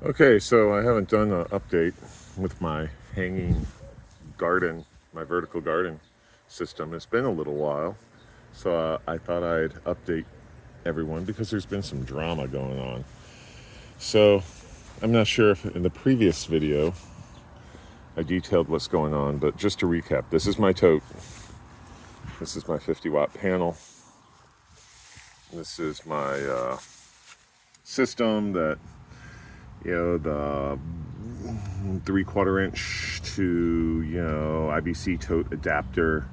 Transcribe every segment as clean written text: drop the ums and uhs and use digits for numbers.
Okay, so I haven't done an update with my hanging garden, my vertical garden system. It's been a little while, so I thought I'd update everyone because there's been some drama going on. So I'm not sure if in the previous video I detailed what's going on, but just to recap, this is my tote. This is my 50-watt panel. This is my system that, the 3/4 inch to, IBC tote adapter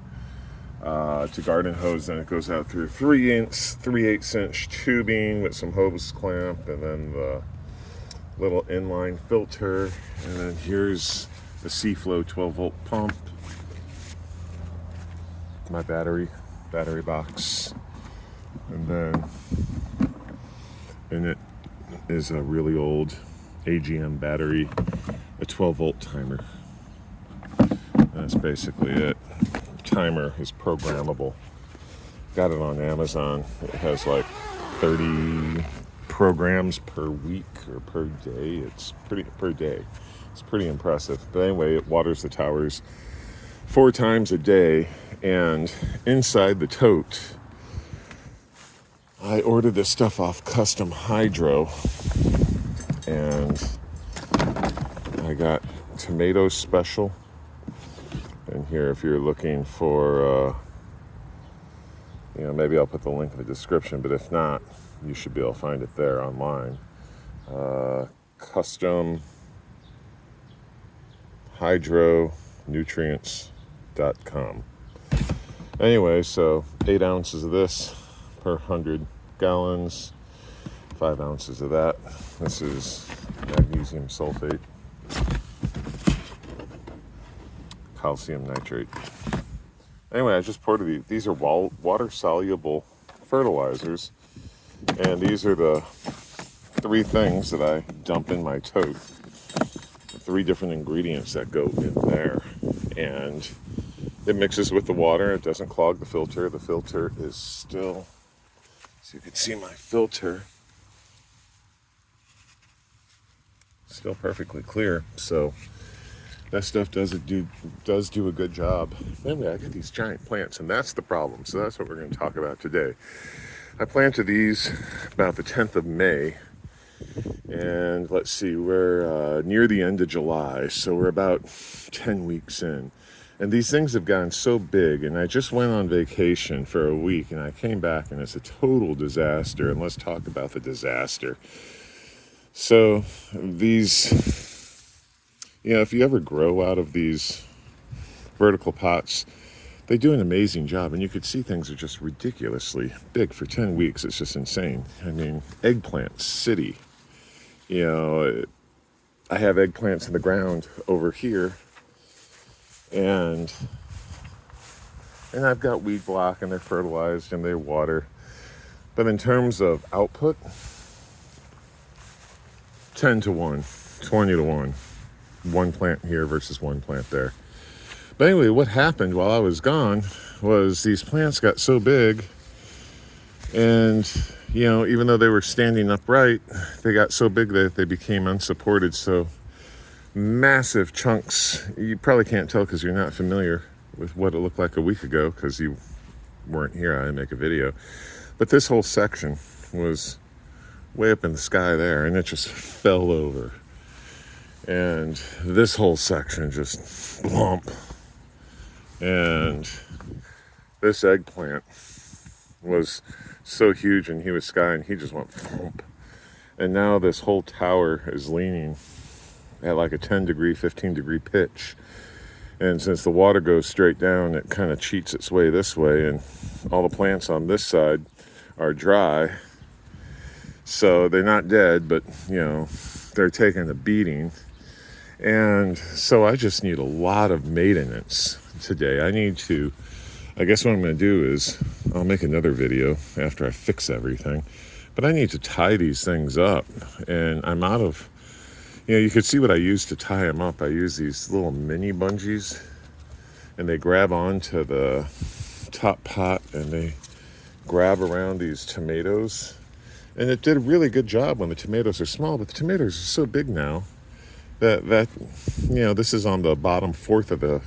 to garden hose. Then it goes out through 3/8 inch tubing with some hose clamp, and then the little inline filter. And then here's the C-Flow 12-volt pump, my battery box, and then in it is a really old AGM battery, a 12-volt timer. That's basically it. The timer is programmable. Got it on Amazon. It has like 30 programs per week or per day. It's pretty impressive. But anyway, it waters the towers 4 times a day. And inside the tote, I ordered this stuff off Custom Hydro, and I got tomato special. And here, if you're looking for, maybe I'll put the link in the description, but if not, you should be able to find it there online. Custom Hydro Nutrients.com. Anyway, so 8 ounces of this per 100 gallons, 5 ounces of that. This is magnesium sulfate, calcium nitrate. Anyway, I just poured these are water-soluble fertilizers, and these are the 3 things that I dump in my tote. 3 different ingredients that go in there, and it mixes with the water. It doesn't clog the filter. The filter is still, so you can see my filter, still perfectly clear. So that stuff does do a good job. Anyway, I got these giant plants, and that's the problem. So that's what we're going to talk about today. I planted these about the 10th of May, and let's see, we're near the end of July, so we're about 10 weeks in. And these things have gotten so big, and I just went on vacation for a week, and I came back, and it's a total disaster. And let's talk about the disaster. So these, if you ever grow out of these vertical pots, they do an amazing job, and you could see things are just ridiculously big for 10 weeks. It's just insane. I mean, eggplants, city. I have eggplants in the ground over here, and I've got weed block, and they're fertilized and they're water. But in terms of output, 10 to 1, 20 to 1, 1 plant here versus 1 plant there. But anyway, what happened while I was gone was these plants got so big, and even though they were standing upright, they got so big that they became unsupported. So massive chunks. You probably can't tell because you're not familiar with what it looked like a week ago because you weren't here. I didn't make a video. But this whole section was way up in the sky there, and it just fell over. And this whole section just blump. And this eggplant was so huge, and he was sky, and he just went thump. And now this whole tower is leaning at like a 10 degree, 15 degree pitch. And since the water goes straight down, it kind of cheats its way this way, and all the plants on this side are dry. So they're not dead, but they're taking a beating. And so I just need a lot of maintenance today. I guess what I'm going to do is I'll make another video after I fix everything. But I need to tie these things up, and I'm out of, you could see what I use to tie them up. I use these little mini bungees, and they grab onto the top pot, and they grab around these tomatoes, And it did a really good job when the tomatoes are small, but the tomatoes are so big now that this is on the bottom fourth of the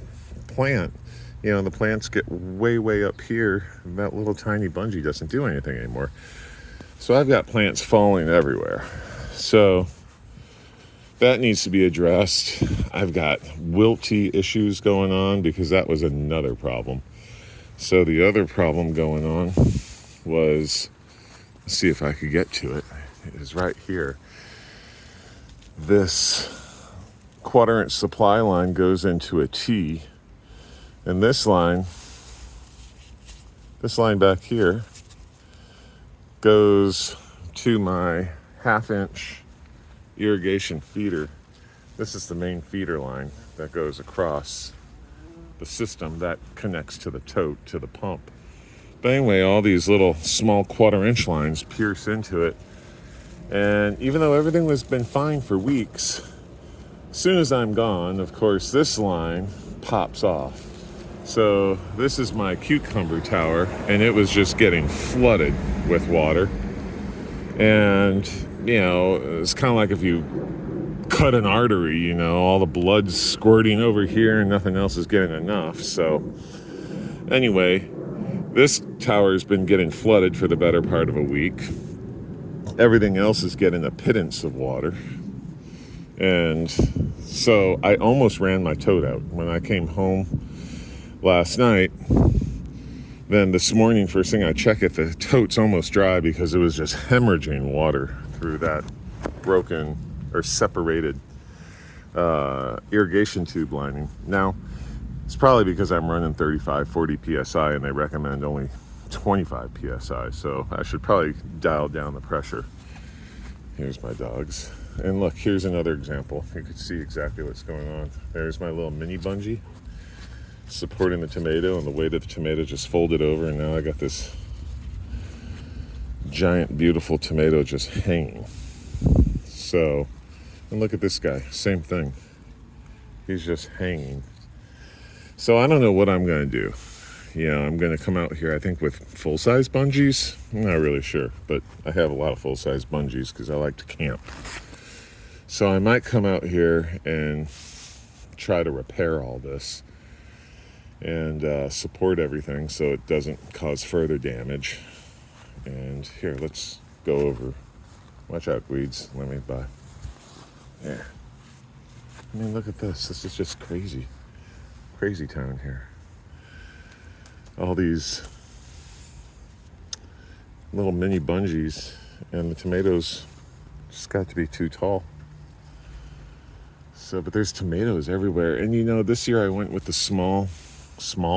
plant. The plants get way up here, and that little tiny bungee doesn't do anything anymore. So I've got plants falling everywhere. So that needs to be addressed. I've got wilty issues going on because that was another problem. So the other problem going on was, let's see if I could get to it. It is right here. This 1/4-inch supply line goes into a T, and this line back here goes to my 1/2-inch irrigation feeder. This is the main feeder line that goes across the system that connects to the tote, to the pump. But anyway, all these little small 1/4-inch lines pierce into it. And even though everything has been fine for weeks, as soon as I'm gone, of course, this line pops off. So this is my cucumber tower, and it was just getting flooded with water. And, it's kind of like if you cut an artery, all the blood's squirting over here and nothing else is getting enough. So anyway, this tower has been getting flooded for the better part of a week. Everything else is getting a pittance of water. And so I almost ran my tote out. When I came home last night, then this morning, first thing I check it, the tote's almost dry because it was just hemorrhaging water through that broken or separated irrigation tube lining. Now, it's probably because I'm running 35, 40 PSI and they recommend only 25 PSI. So I should probably dial down the pressure. Here's my dogs. And look, here's another example. You can see exactly what's going on. There's my little mini bungee supporting the tomato, and the weight of the tomato just folded over, and now I got this giant, beautiful tomato just hanging. So, and look at this guy, same thing. He's just hanging. So I don't know what I'm going to do. I'm going to come out here, I think, with full-size bungees. I'm not really sure, but I have a lot of full-size bungees because I like to camp. So I might come out here and try to repair all this and support everything so it doesn't cause further damage. And here, let's go over. Watch out, weeds. Let me by. There. I mean, look at this. This is just crazy. Crazy town here. All these little mini bungees, and the tomatoes just got to be too tall. So, but there's tomatoes everywhere. And this year I went with the small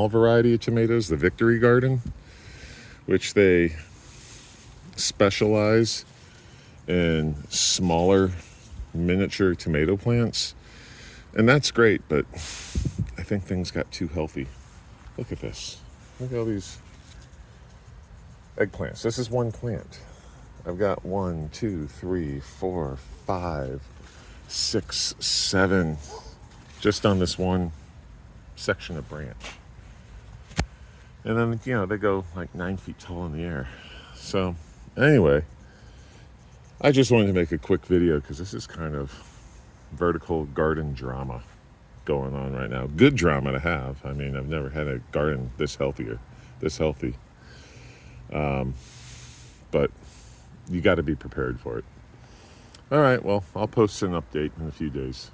variety of tomatoes, the Victory Garden, which they specialize in smaller miniature tomato plants. And that's great, but I think things got too healthy. Look at this. Look at all these eggplants. This is one plant. I've got 1, 2, 3, 4, 5, 6, 7 just on this one section of branch. And then, they go like 9 feet tall in the air. So anyway, I just wanted to make a quick video because this is kind of vertical garden drama going on right now. Good drama to have. I mean, I've never had a garden this healthy. But you got to be prepared for it. All right, well, I'll post an update in a few days.